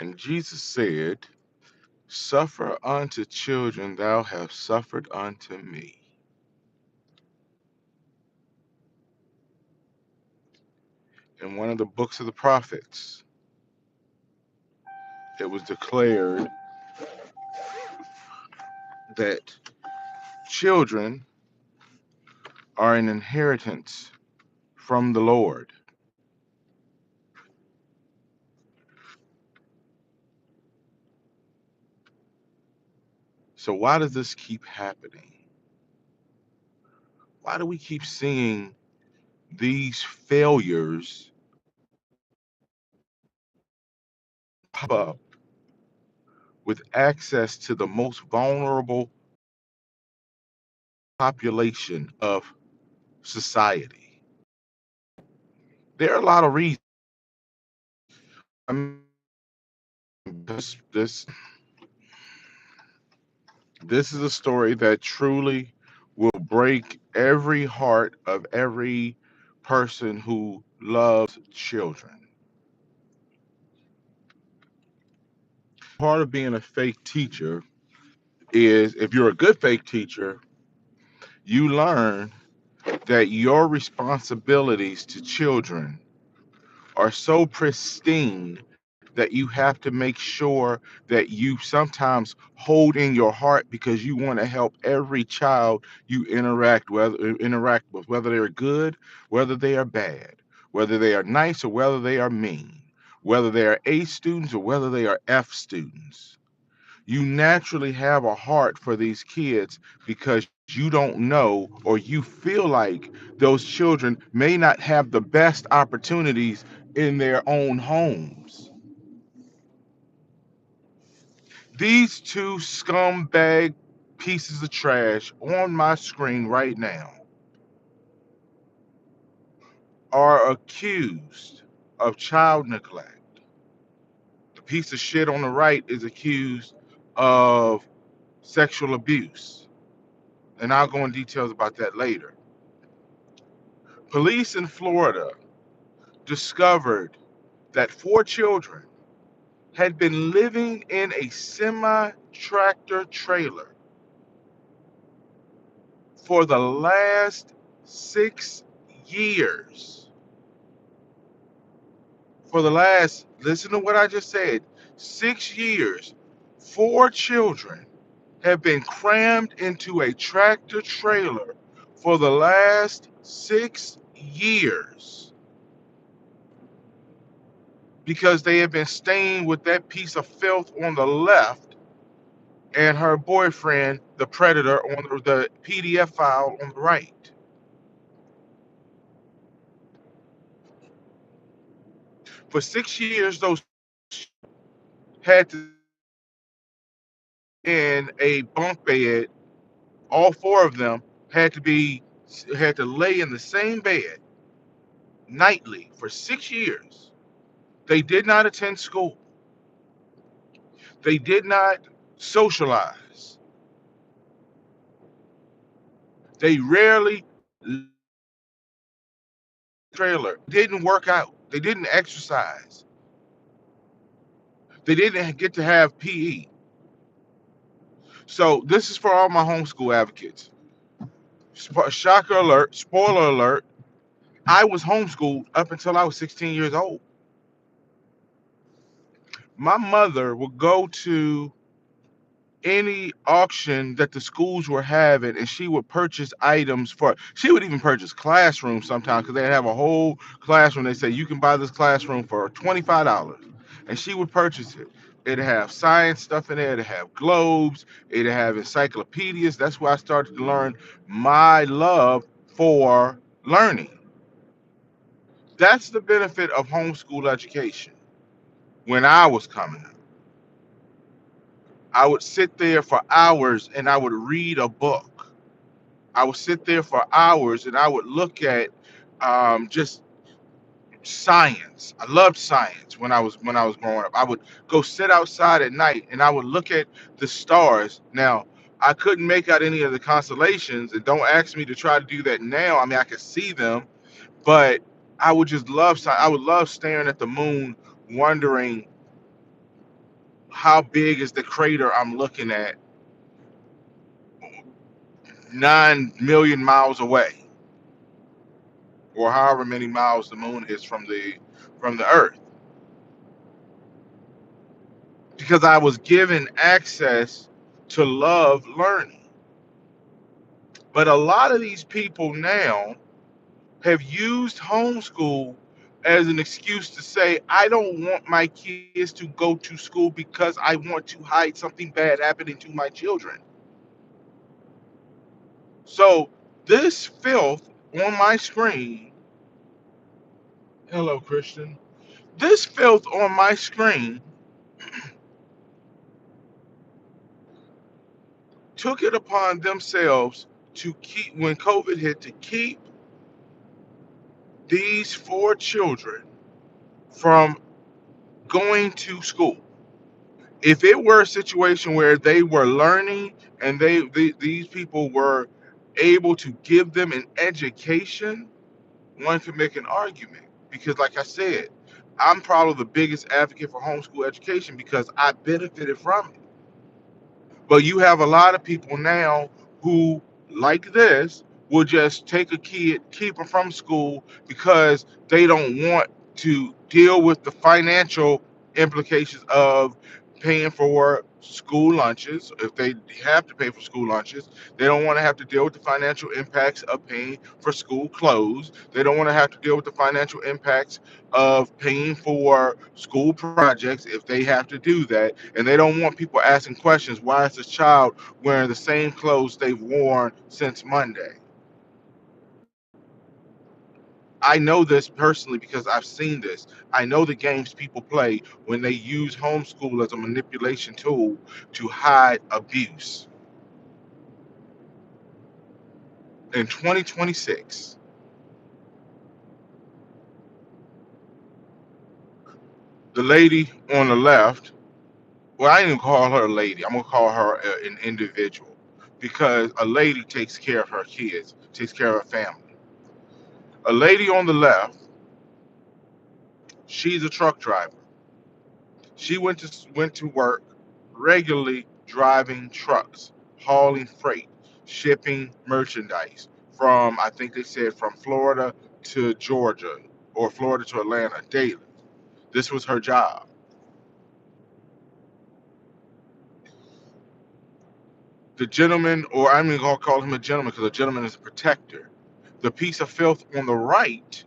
And Jesus said, "Suffer unto children, thou hast suffered unto me." In one of the books of the prophets, it was declared that children are an inheritance from the Lord. So why does this keep happening? Why do we keep seeing these failures pop up with access to the most vulnerable population of society? There are a lot of reasons. I mean, this this is a story that truly will break every heart of every person who loves children. Part of being a fake teacher is, if you're a good fake teacher, you learn that your responsibilities to children are so pristine that you have to make sure that you sometimes hold in your heart, because you want to help every child you interact with, whether they're good, whether they are bad, whether they are nice or whether they are mean, whether they are A students or whether they are F students. You naturally have a heart for these kids because you don't know, or you feel like those children may not have the best opportunities in their own homes. These two scumbag pieces of trash on my screen right now are accused of child neglect. The piece of shit on the right is accused of sexual abuse. And I'll go in details about that later. Police in Florida discovered that four children had been living in a semi tractor trailer for the last 6 years. For the last, listen to what I just said, 6 years, four children have been crammed into a tractor trailer for the last 6 years because they have been staying with that piece of filth on the left and her boyfriend, the predator, on the PDF file on the right. For 6 years, those had to in a bunk bed. All four of them had to be had to lay in the same bed nightly for 6 years. They did not attend school. They did not socialize. They rarely trailer didn't work out. They didn't exercise. They didn't get to have PE. So this is for all my homeschool advocates. Shocker alert, spoiler alert. I was homeschooled up until I was 16 years old. My mother would go to any auction that the schools were having, and she would purchase items for, she would even purchase classrooms sometimes, because they'd have a whole classroom. They say you can buy this classroom for $25, and she would purchase it. It'd have science stuff in there, it'd have globes, it'd have encyclopedias. That's where I started to learn my love for learning. That's the benefit of homeschool education. When I was coming up, I would sit there for hours and I would read a book. I would sit there for hours and I would look at just science. I loved science when I was growing up. I would go sit outside at night and I would look at the stars. Now, I couldn't make out any of the constellations, and don't ask me to try to do that now. I mean, I could see them, but I would just love science. I would love staring at the moon, wondering how big is the crater I'm looking at 9 million miles away, or however many miles the moon is from the Earth. Because I was given access to love learning. But a lot of these people now have used homeschool as an excuse to say, I don't want my kids to go to school because I want to hide something bad happening to my children. So this filth on my screen, hello, Christian. This filth on my screen took it upon themselves to keep, when COVID hit, to keep these four children from going to school. If it were a situation where they were learning and these people were able to give them an education, one could make an argument. Because, like I said, I'm probably the biggest advocate for homeschool education because I benefited from it. But you have a lot of people now who, like this, will just take a kid, keep them from school because they don't want to deal with the financial implications of paying for school lunches. If they have to pay for school lunches, they don't want to have to deal with the financial impacts of paying for school clothes. They don't want to have to deal with the financial impacts of paying for school projects if they have to do that. And they don't want people asking questions. Why is this child wearing the same clothes they've worn since Monday? I know this personally because I've seen this. I know the games people play when they use homeschool as a manipulation tool to hide abuse. In 2026, the lady on the left, well, I ain't even call her a lady. I'm gonna call her an individual because a lady takes care of her kids, takes care of her family. A lady on the left, she's a truck driver. She went to work regularly driving trucks, hauling freight, shipping merchandise from, I think they said, from Florida to Georgia or Florida to Atlanta daily. This was her job. The gentleman, or I'm even gonna call him a gentleman because a gentleman is a protector. The piece of filth on the right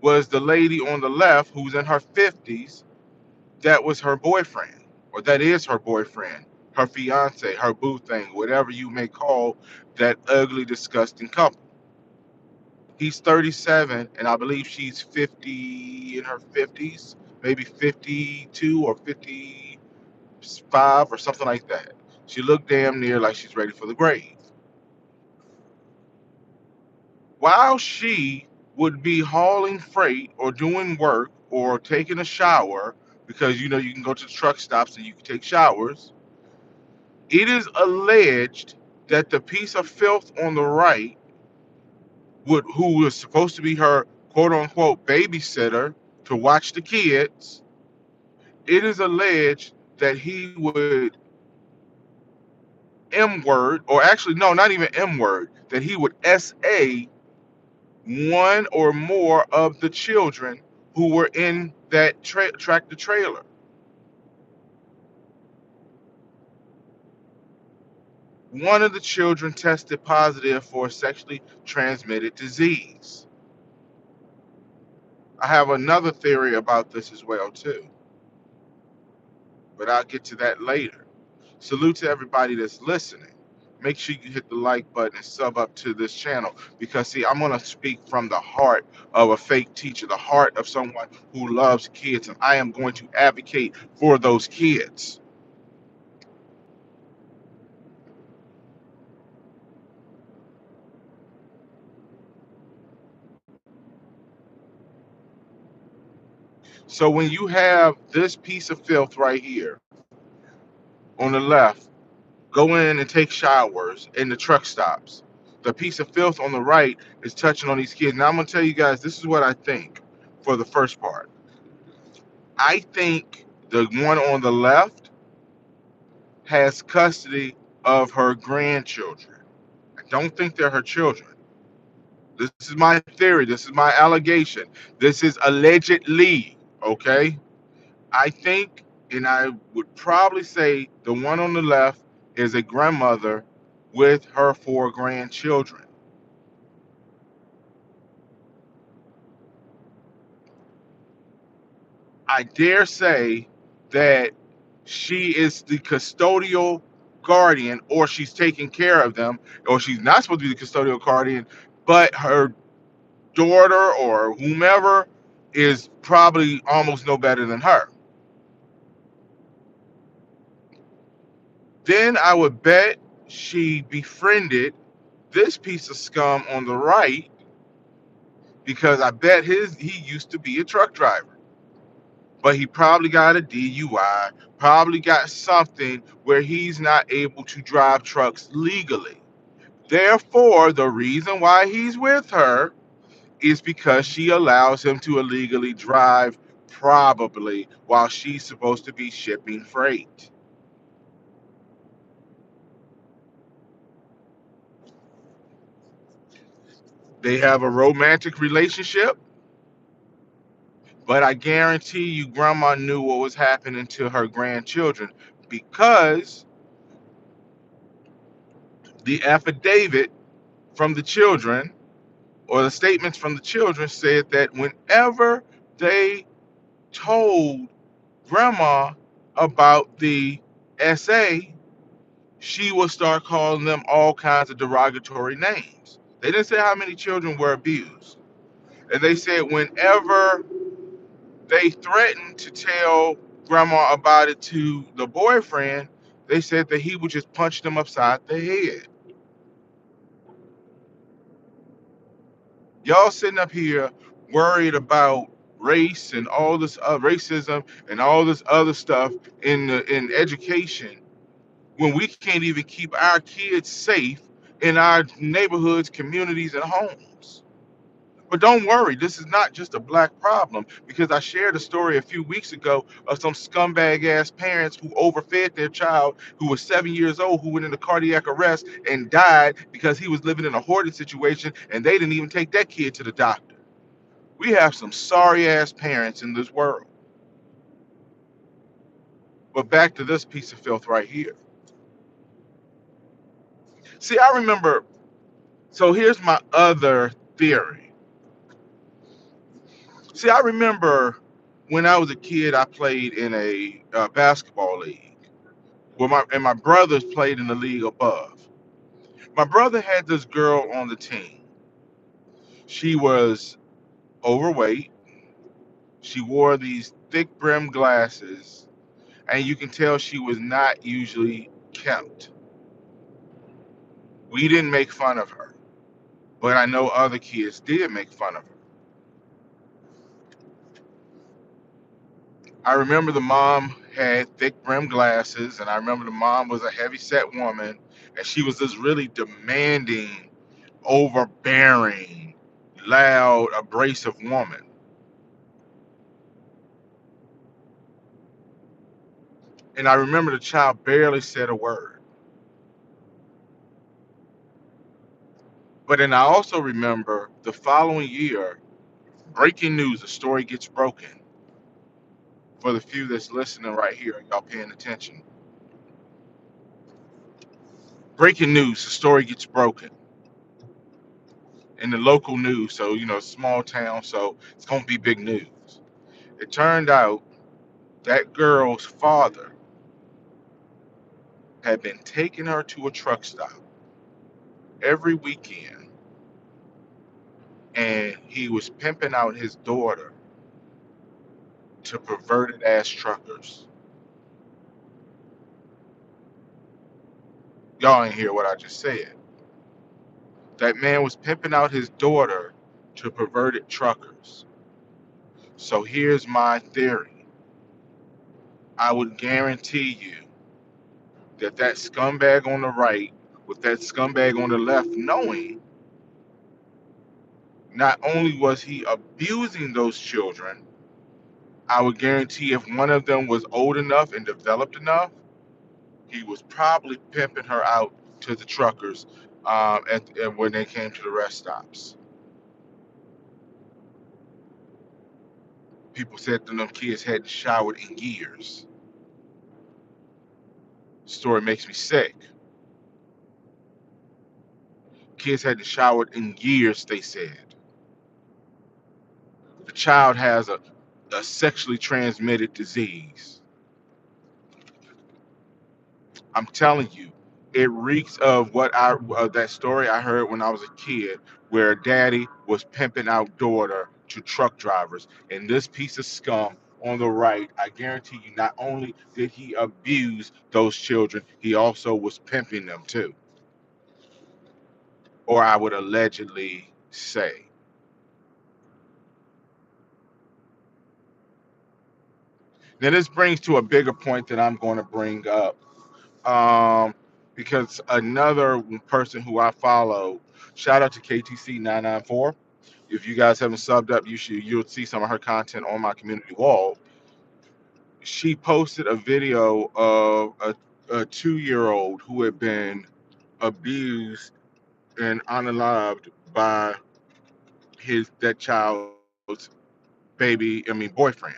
was the lady on the left who's in her 50s. That was her boyfriend, or that is her boyfriend, her fiance, her boo thing, whatever you may call that ugly, disgusting couple. He's 37, and I believe she's 50, in her 50s, maybe 52 or 55 or something like that. She looked damn near like she's ready for the grave. While she would be hauling freight or doing work or taking a shower, because you can go to the truck stops and you can take showers. It is alleged that the piece of filth on the right, who was supposed to be her quote unquote babysitter to watch the kids, it is alleged that he would M word, or actually, no, not even M word, that he would SA one or more of the children who were in that tractor trailer. One of the children tested positive for a sexually transmitted disease. I have another theory about this as well too, but I'll get to that later. Salute to everybody that's listening. Make sure you hit the like button and sub up to this channel because see, I'm gonna speak from the heart of a fake teacher, the heart of someone who loves kids, and I am going to advocate for those kids. So when you have this piece of filth right here on the left, go in and take showers in the truck stops. The piece of filth on the right is touching on these kids. Now I'm gonna tell you guys, this is what I think for the first part. I think The one on the left has custody of her grandchildren. I don't think they're her children. This is my theory. This is my allegation. This is allegedly, okay? I think, and I would probably say the one on the left is a grandmother with her four grandchildren. I dare say that she is the custodial guardian, or she's taking care of them, or she's not supposed to be the custodial guardian, but her daughter or whomever is probably almost no better than her. Then I would bet she befriended this piece of scum on the right, because I bet he used to be a truck driver, but he probably got a DUI, probably got something where he's not able to drive trucks legally. Therefore, the reason why he's with her is because she allows him to illegally drive, probably while she's supposed to be shipping freight. They have a romantic relationship, but I guarantee you, grandma knew what was happening to her grandchildren, because the affidavit from the children, or the statements from the children, said that whenever they told grandma about the SA, she would start calling them all kinds of derogatory names. They didn't say how many children were abused. And they said whenever they threatened to tell grandma about it to the boyfriend, they said that he would just punch them upside the head. Y'all sitting up here worried about race and all this racism and all this other stuff in education, when we can't even keep our kids safe in our neighborhoods, communities, and homes. But don't worry, this is not just a black problem, because I shared a story a few weeks ago of some scumbag ass parents who overfed their child who was 7 years old, who went into cardiac arrest and died because he was living in a hoarded situation and they didn't even take that kid to the doctor. We have some sorry ass parents in this world. But back to this piece of filth right here. See, I remember, so here's my other theory. See, I remember when I was a kid, I played in a basketball league. Well, my brothers played in the league above. My brother had this girl on the team. She was overweight. She wore these thick brim glasses, and you can tell she was not usually kept. We didn't make fun of her, but I know other kids did make fun of her. I remember the mom had thick brim glasses, and I remember the mom was a heavy set woman, and she was this really demanding, overbearing, loud, abrasive woman. And I remember the child barely said a word. But then I also remember the following year, breaking news, the story gets broken. For the few that's listening right here, y'all paying attention. Breaking news, the story gets broken in the local news. So, small town, so it's going to be big news. It turned out that girl's father had been taking her to a truck stop every weekend, and he was pimping out his daughter to perverted ass truckers. Y'all ain't hear what I just said. That man was pimping out his daughter to perverted truckers. So here's my theory. I would guarantee you that that scumbag on the right with that scumbag on the left, knowing not only was he abusing those children, I would guarantee if one of them was old enough and developed enough, he was probably pimping her out to the truckers and when they came to the rest stops. People said that them kids hadn't showered in years. Story makes me sick. Kids hadn't showered in years, they said. The child has a sexually transmitted disease. I'm telling you, it reeks of that story I heard when I was a kid, where daddy was pimping out daughter to truck drivers, and this piece of scum on the right, I guarantee you, not only did he abuse those children, he also was pimping them too, or I would allegedly say. Now this brings to a bigger point that I'm going to bring up, um, because another person who I follow, shout out to KTC 994. If you guys haven't subbed up, you'll see some of her content on my community wall. She posted a video of a 2-year old who had been abused and unalived by his that child's boyfriend.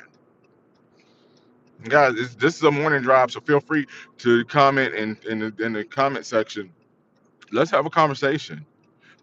Guys, this is a morning drive, so feel free to comment in the comment section. Let's have a conversation,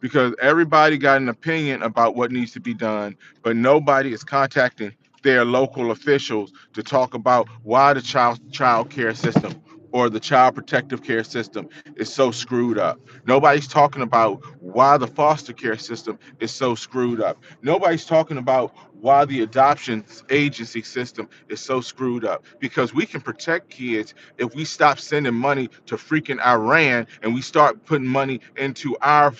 because everybody got an opinion about what needs to be done, but nobody is contacting their local officials to talk about why the child care system or the child protective care system is so screwed up. Nobody's talking about why the foster care system is so screwed up. Nobody's talking about why the adoption agency system is so screwed up. Because we can protect kids if we stop sending money to freaking Iran and we start putting money into our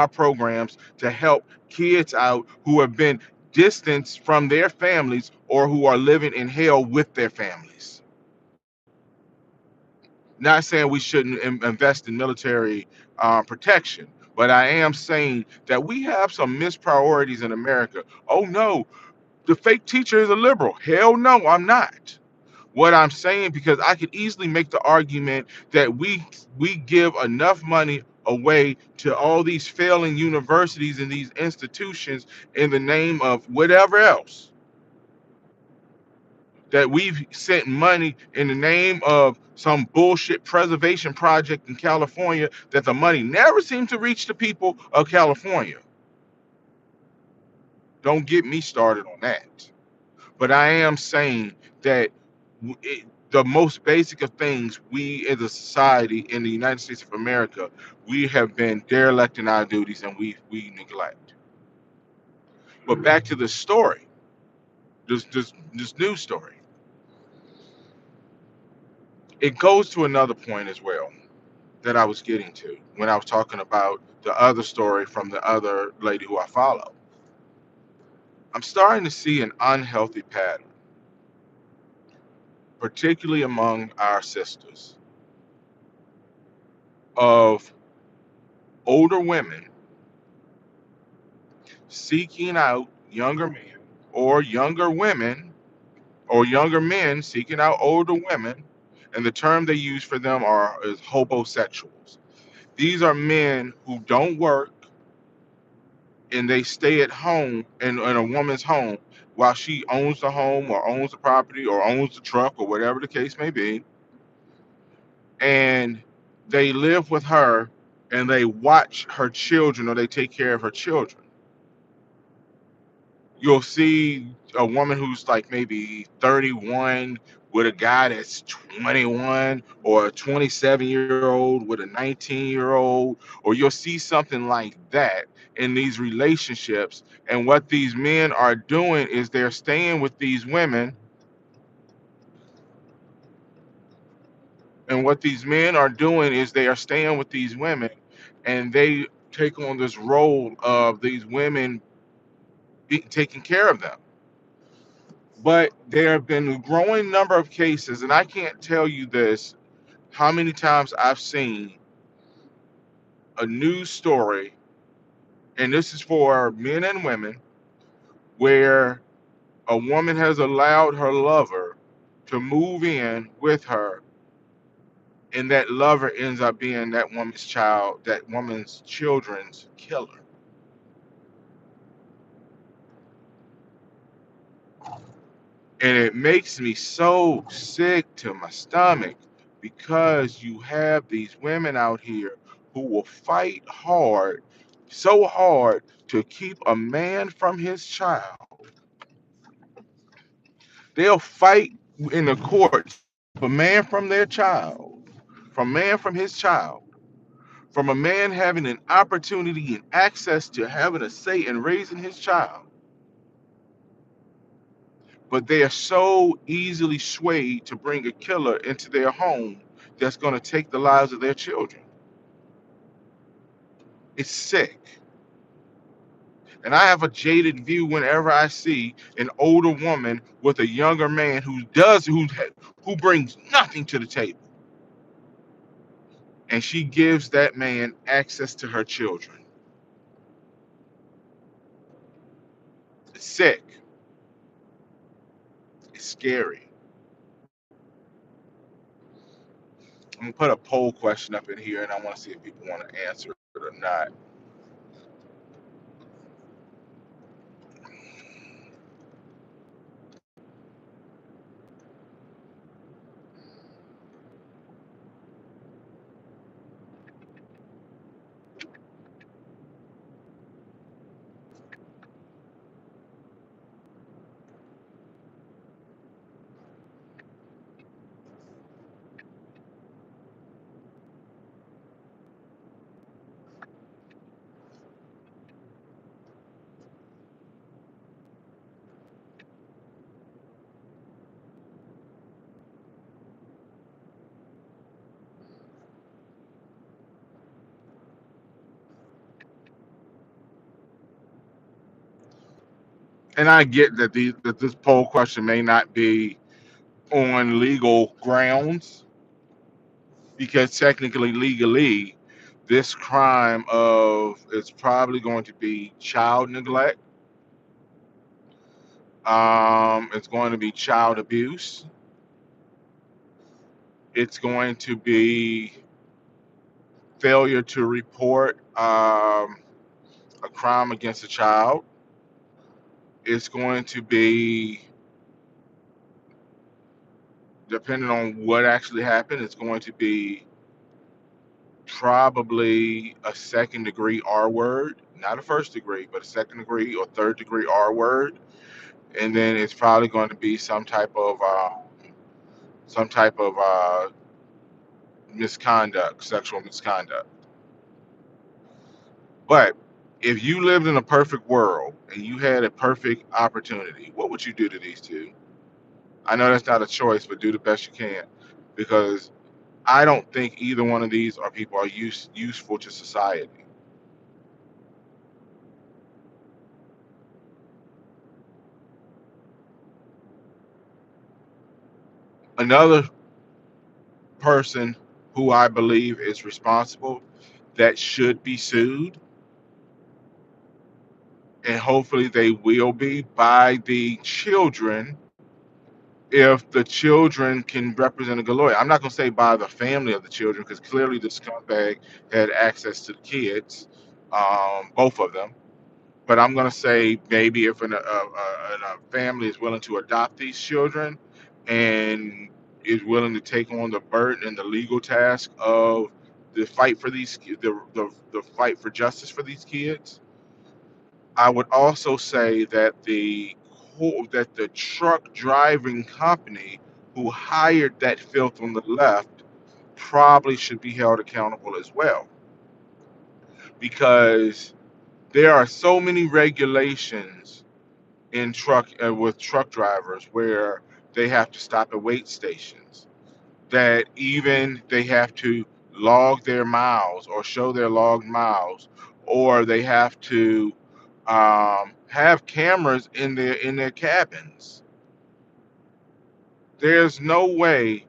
programs to help kids out who have been distanced from their families or who are living in hell with their families. Not saying we shouldn't invest in military protection, but I am saying that we have some missed priorities in America. Oh no, the fake teacher is a liberal. Hell no, I'm not. What I'm saying, because I could easily make the argument that we give enough money away to all these failing universities and these institutions in the name of whatever else, that we've sent money in the name of some bullshit preservation project in California, that the money never seemed to reach the people of California. Don't get me started on that. But I am saying that the most basic of things, we as a society in the United States of America, we have been derelict in our duties and we neglect. But back to the story, this news story, it goes to another point as well that I was getting to when I was talking about the other story from the other lady who I follow. I'm starting to see an unhealthy pattern, particularly among our sisters, of older women seeking out younger men, or younger women or younger men seeking out older women, and the term they use for them is hobosexuals. These are men who don't work and they stay at home in a woman's home while she owns the home or owns the property or owns the truck or whatever the case may be, and they live with her and they watch her children or they take care of her children. You'll see a woman who's like maybe 31 with a guy that's 21, or a 27-year-old with a 19-year-old, or you'll see something like that in these relationships. And what these men are doing is they're staying with these women, and what these men are doing is they are staying with these women, and they take on this role of these women taking care of them. But there have been a growing number of cases, and I can't tell you this, how many times I've seen a news story, and this is for men and women, where A woman has allowed her lover to move in with her, and that lover ends up being that woman's children's killer. And it makes me so sick to my stomach because you have these women out here who will fight hard, so hard to keep a man from his child. They'll fight in the courts for a man from their child, from man from his child, from a man having an opportunity and access to having a say in raising his child. But they are so easily swayed to bring a killer into their home that's going to take the lives of their children. It's sick. And I have a jaded view whenever I see an older woman with a younger man who brings nothing to the table, and she gives that man access to her children. It's sick. It's scary. I'm gonna put a poll question up in here, and I want to see if people want to answer it or not. And I get that this poll question may not be on legal grounds because technically, legally, this crime of it's probably going to be child neglect. It's going to be child abuse. It's going to be failure to report a crime against a child. It's going to be, depending on what actually happened, it's going to be probably a second degree R word, not a first degree, but a second degree or third degree R word, and then it's probably going to be some type of misconduct, sexual misconduct. But if you lived in a perfect world and you had a perfect opportunity, what would you do to these two? I know that's not a choice, but do the best you can, because I don't think either one of these are people are useful to society. Another person who I believe is responsible that should be sued, and hopefully they will be by the children if the children can represent a good lawyer. I'm not going to say by the family of the children because clearly the scumbag had access to the kids, both of them. But I'm going to say maybe if a family is willing to adopt these children and is willing to take on the burden and the legal task of the fight for the fight for justice for these kids. I would also say that the truck driving company who hired that filth on the left probably should be held accountable as well, because there are so many regulations in truck with truck drivers where they have to stop at wait stations, that even they have to log their miles or show their logged miles, or they have to have cameras in their cabins. There's no way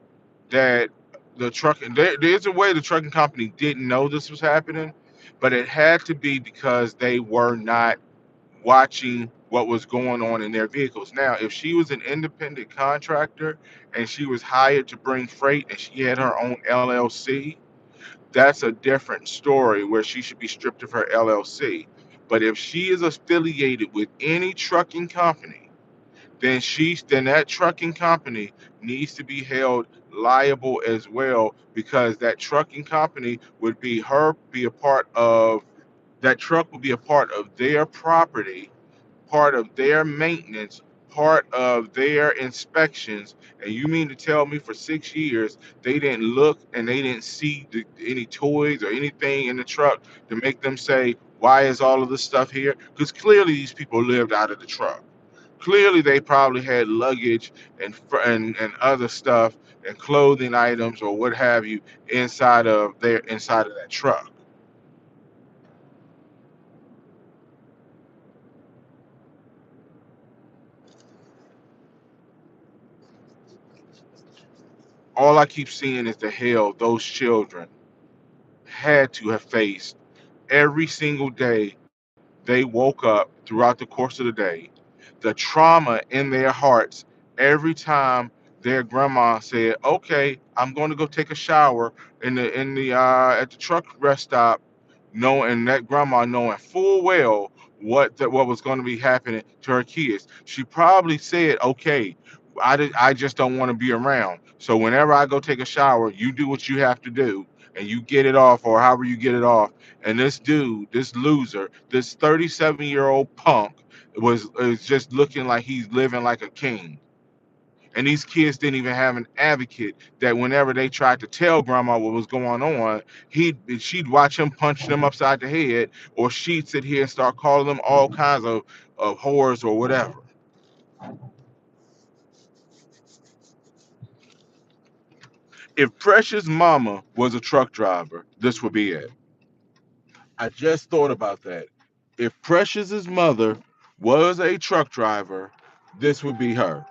that there's a way the trucking company didn't know this was happening, but it had to be because they were not watching what was going on in their vehicles. Now, if she was an independent contractor and she was hired to bring freight and she had her own LLC, that's a different story where she should be stripped of her LLC. But if she is affiliated with any trucking company, then that trucking company needs to be held liable as well, because that trucking company would be a part of that truck would be a part of their property, part of their maintenance, part of their inspections. And you mean to tell me for 6 years they didn't look and they didn't see any toys or anything in the truck to make them say, why is all of this stuff here? Because clearly these people lived out of the truck. Clearly they probably had luggage and other stuff and clothing items or what have you inside of that truck. All I keep seeing is the hell those children had to have faced every single day they woke up throughout the course of the day, the trauma in their hearts every time their grandma said, "Okay, I'm going to go take a shower in the at the truck rest stop," knowing that grandma knowing full well what was going to be happening to her kids. She probably said, "Okay, I just don't want to be around. So whenever I go take a shower, you do what you have to do." And you get it off, or however you get it off, and this dude, this loser, this 37-year-old punk was is just looking like he's living like a king. And these kids didn't even have an advocate that whenever they tried to tell grandma what was going on, she'd watch him punch them upside the head, or she'd sit here and start calling them all kinds of whores or whatever. If Precious mama was a truck driver, this would be it. I just thought about that. If Precious's mother was a truck driver, this would be her.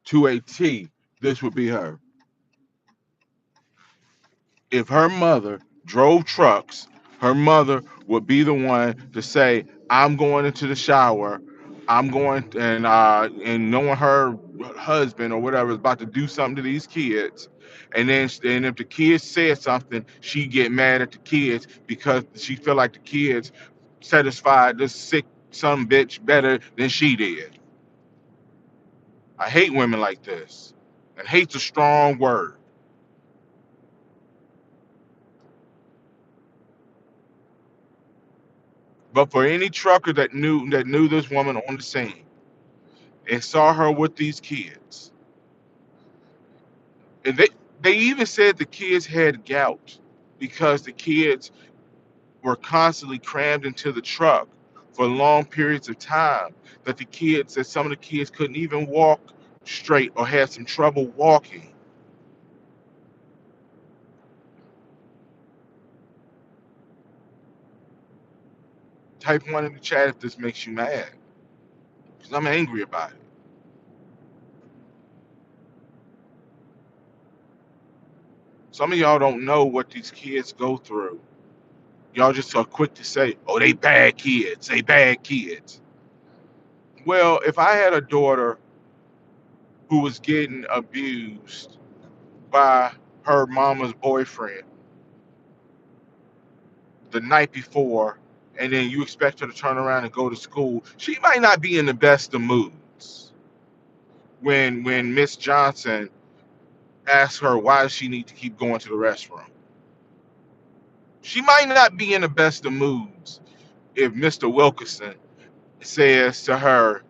To a T, this would be her. If her mother drove trucks, her mother would be the one to say, "I'm going into the shower. I'm going," and knowing her husband or whatever is about to do something to these kids, and if the kids said something, she get mad at the kids because she feel like the kids satisfied this sick son bitch better than she did. I hate women like this, and hate's a strong word. But for any trucker that knew this woman on the scene and saw her with these kids, and they even said the kids had gout because the kids were constantly crammed into the truck for long periods of time. That some of the kids couldn't even walk straight or had some trouble walking. Type one in the chat if this makes you mad, because I'm angry about it. Some of y'all don't know what these kids go through. Y'all just are quick to say, "Oh, they bad kids. They bad kids." Well, if I had a daughter who was getting abused by her mama's boyfriend the night before, and then you expect her to turn around and go to school, she might not be in the best of moods when Miss Johnson asks her why does she need to keep going to the restroom. She might not be in the best of moods if Mr. Wilkerson says to her,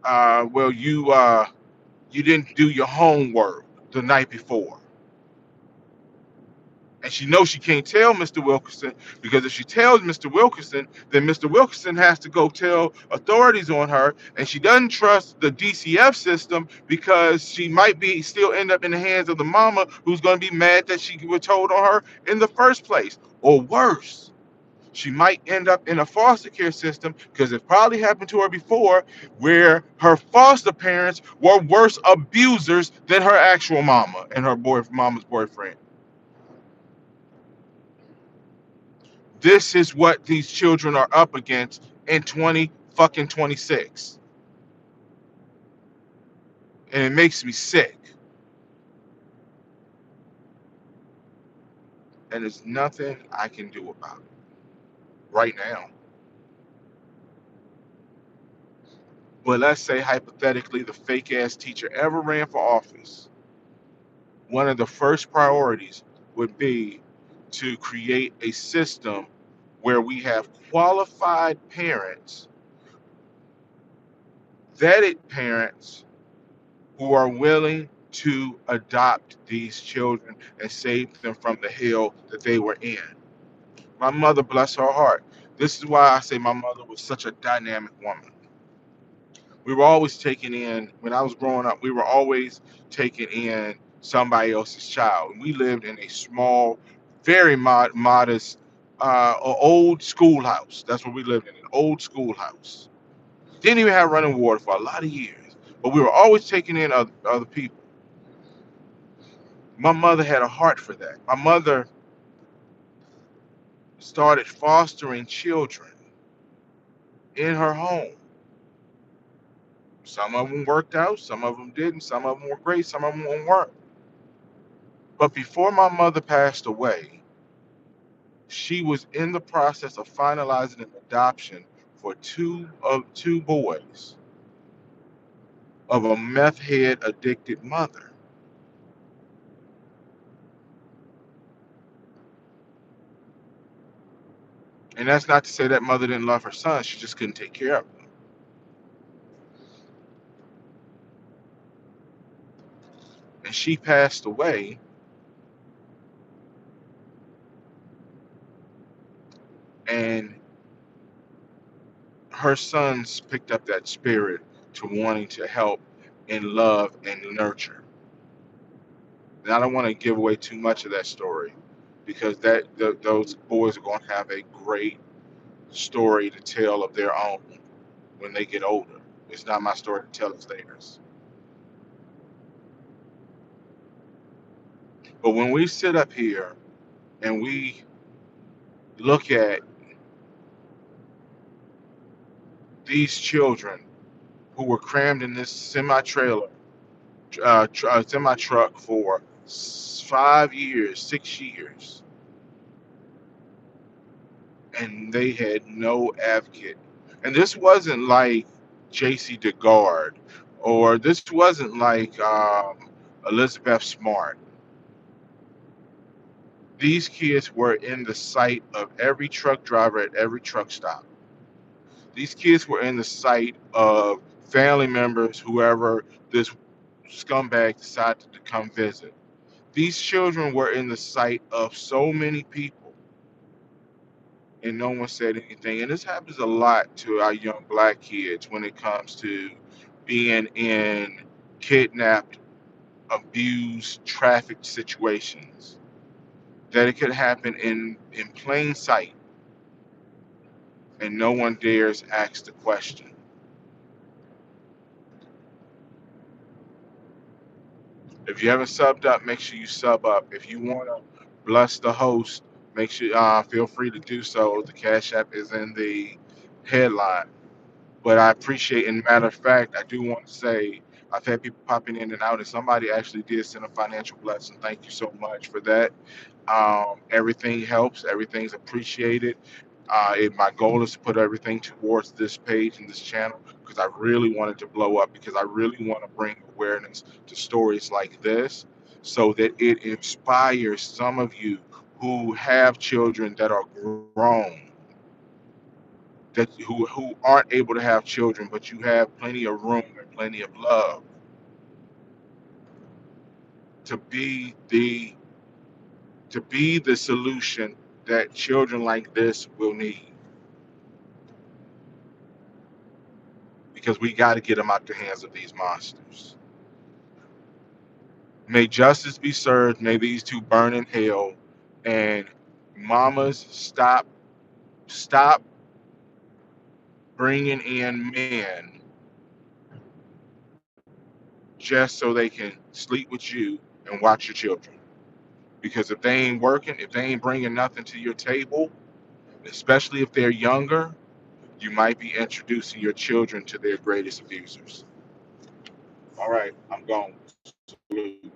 "Well, you didn't do your homework the night before." And she knows she can't tell Mr. Wilkerson, because if she tells Mr. Wilkerson, then Mr. Wilkerson has to go tell authorities on her, and she doesn't trust the DCF system because she might be still end up in the hands of the mama who's going to be mad that she was told on her in the first place. Or worse, she might end up in a foster care system, because it probably happened to her before, where her foster parents were worse abusers than her actual mama and her mama's boyfriend. This is what these children are up against in 20 fucking 26, and it makes me sick. And there's nothing I can do about it right now. But let's say hypothetically the fake ass teacher ever ran for office. One of the first priorities would be to create a system where we have qualified parents, vetted parents who are willing to adopt these children and save them from the hell that they were in. My mother, bless her heart. This is why I say my mother was such a dynamic woman. We were always taking in, when I was growing up, we were always taking in somebody else's child. We lived in a small, very modest, old schoolhouse. That's what we lived in, an old schoolhouse. Didn't even have running water for a lot of years, but we were always taking in other people. My mother had a heart for that. My mother started fostering children in her home. Some of them worked out, some of them didn't, some of them were great, some of them weren't. But before my mother passed away, she was in the process of finalizing an adoption for two boys of a meth head addicted mother. And that's not to say that mother didn't love her son, she just couldn't take care of them. And she passed away, and her sons picked up that spirit to wanting to help and love and nurture. And I don't want to give away too much of that story because those boys are going to have a great story to tell of their own when they get older. It's not my story to tell, it's theirs. But when we sit up here and we look at these children who were crammed in this semi trailer, semi truck for 5 years, 6 years, and they had no advocate. And this wasn't like J.C. DeGard, or this wasn't like Elizabeth Smart. These kids were in the sight of every truck driver at every truck stop. These kids were in the sight of family members, whoever this scumbag decided to come visit. These children were in the sight of so many people, and no one said anything. And this happens a lot to our young black kids when it comes to being in kidnapped, abused, trafficked situations. That it could happen in plain sight, and no one dares ask the question. If you haven't subbed up, make sure you sub up. If you want to bless the host, make sure feel free to do so. The Cash App is in the headline. But I appreciate, and matter of fact, I do want to say I've had people popping in and out, and somebody actually did send a financial blessing. Thank you so much for that. Everything helps. Everything's appreciated. My goal is to put everything towards this page and this channel because I really wanted to blow up because I really want to bring awareness to stories like this so that it inspires some of you who have children that are grown, that who aren't able to have children, but you have plenty of room and plenty of love to be the solution that children like this will need, because we got to get them out the hands of these monsters. May justice be served. May these two burn in hell. And mamas, stop bringing in men just so they can sleep with you and watch your children. Because if they ain't working, if they ain't bringing nothing to your table, especially if they're younger, you might be introducing your children to their greatest abusers. All right, I'm gone. Salute.